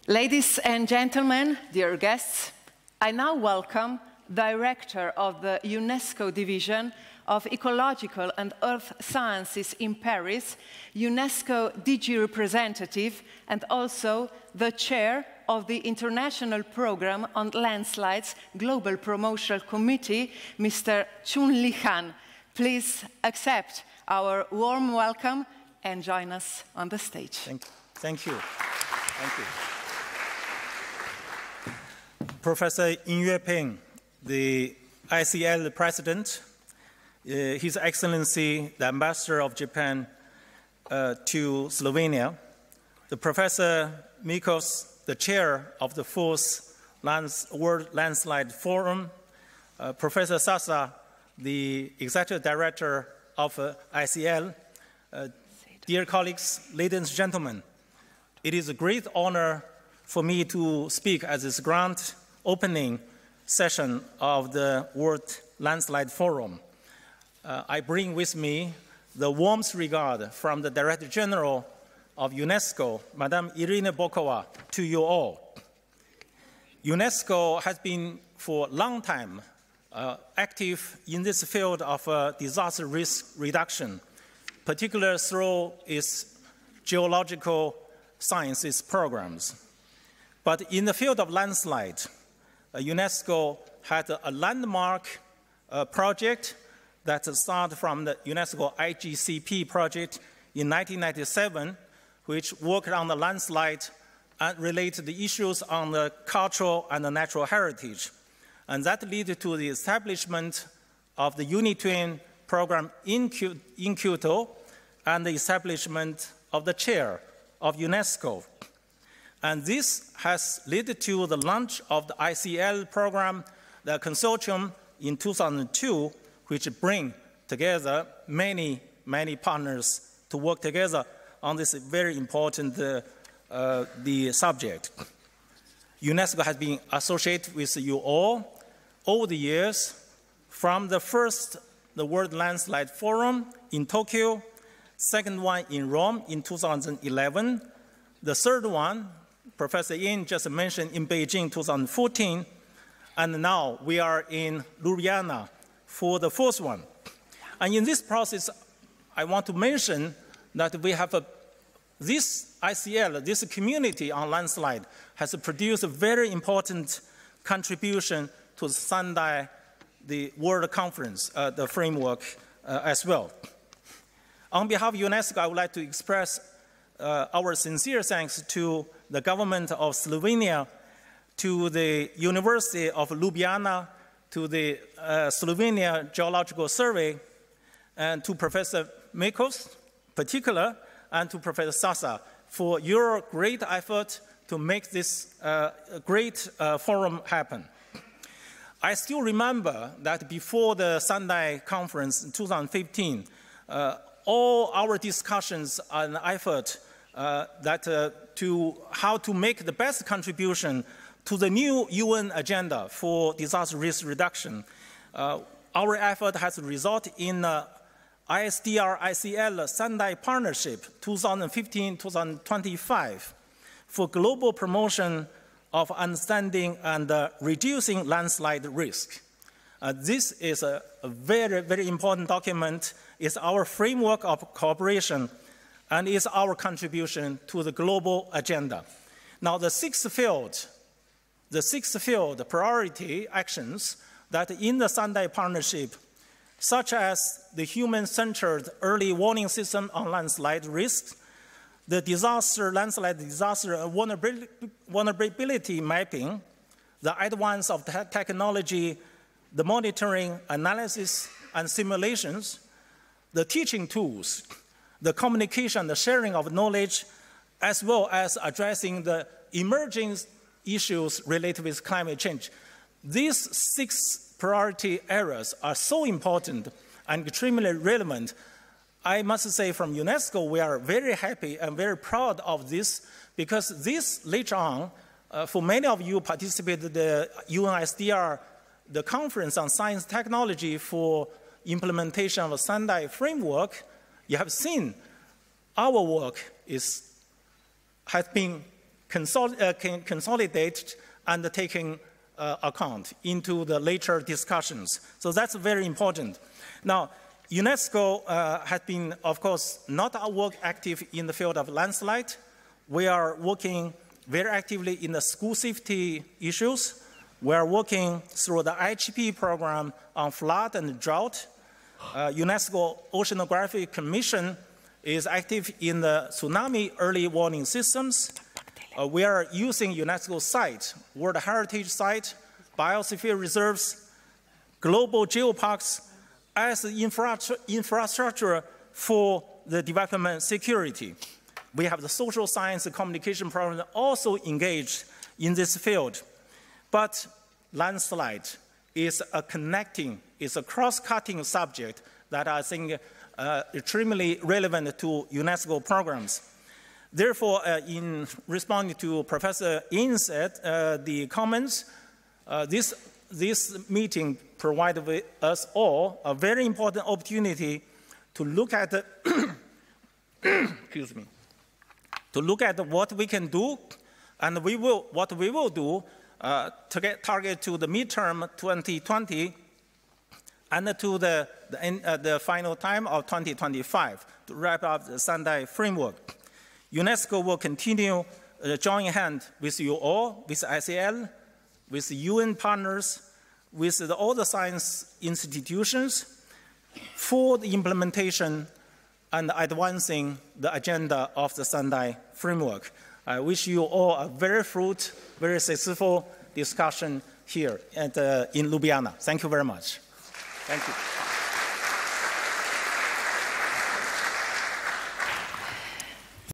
Ladies and gentlemen, dear guests, I now welcome Director of the UNESCO Division of Ecological and Earth Sciences in Paris, UNESCO DG representative, and also the Chair of the International Programme on Landslides Global Promotional Committee, Mr. Chun-Li Han. Please accept our warm welcome and join us on the stage. Thank you. Thank you. Professor Yingyue Peng, the ICL President, His Excellency, the Ambassador of Japan to Slovenia, the Professor Mikos, the Chair of the 4th World Landslide Forum, Professor Sasa, the Executive Director of ICL, dear colleagues, ladies and gentlemen, it is a great honor for me to speak at this grand opening session of the World Landslide Forum. I bring with me the warmest regard from the Director General of UNESCO, Madame Irina Bokova, to you all. UNESCO has been for a long time active in this field of disaster risk reduction, particularly through its geological sciences programs. But in the field of landslide, UNESCO had a landmark project that started from the UNESCO IGCP project in 1997, which worked on the landslide and related the issues on the cultural and the natural heritage. And that led to the establishment of the UNITWIN program in Kyoto and the establishment of the chair of UNESCO. And this has led to the launch of the ICL program, the consortium in 2002, which bring together many partners to work together on this very important the subject. UNESCO has been associated with you all over the years, from the first, the World Landslide Forum in Tokyo, second one in Rome in 2011, the third one, Professor Yin just mentioned, in Beijing 2014, and now we are in Ljubljana for the fourth one. And in this process, I want to mention that we have this ICL, this community on landslide, has produced a very important contribution to the Sendai, the World Conference, the framework as well. On behalf of UNESCO, I would like to express our sincere thanks to the government of Slovenia, to the University of Ljubljana, to the Slovenia Geological Survey, and to Professor Mikos, particular, and to Professor Sasa for your great effort to make this great forum happen. I still remember that before the Sendai conference in 2015, all our discussions and effort to how to make the best contribution to the new UN agenda for disaster risk reduction. Our effort has resulted in ISDR-ICL Sendai Partnership 2015-2025 for global promotion of understanding and reducing landslide risk. This is a very important document. It's our framework of cooperation and is our contribution to the global agenda. Now, the sixth field, priority actions that in the Sendai Partnership, such as the human-centered early warning system on landslide risks, the landslide disaster vulnerability mapping, the advance of technology, the monitoring, analysis, and simulations, the teaching tools, the communication, the sharing of knowledge, as well as addressing the emerging issues related with climate change. These 6 priority areas are so important and extremely relevant. I must say from UNESCO, we are very happy and very proud of this, because this later on, for many of you participated the UNSDR, the Conference on Science Technology for implementation of a Sendai framework, you have seen our work has been consolidated and taken account into the later discussions. So that's very important. Now, UNESCO has been, of course, not our work active in the field of landslide. We are working very actively in the school safety issues. We are working through the IHP program on flood and drought. UNESCO Oceanographic Commission is active in the tsunami early warning systems. We are using UNESCO site, World Heritage Site, biosphere reserves, global geoparks as infrastructure for the development security. We have the social science and communication program also engaged in this field. But landslide is a cross-cutting subject that I think extremely relevant to UNESCO programs. Therefore, in responding to Professor Yin's the comments, this meeting provided us all a very important opportunity to look at excuse me, to look at what we can do, and what we will do to get target to the midterm 2020 and to the final time of 2025 to wrap up the Sendai framework. UNESCO will continue joining hands with you all, with ICL, with UN partners, with all the science institutions for the implementation and advancing the agenda of the Sendai framework. I wish you all a very very successful discussion here in Ljubljana. Thank you very much. Thank you.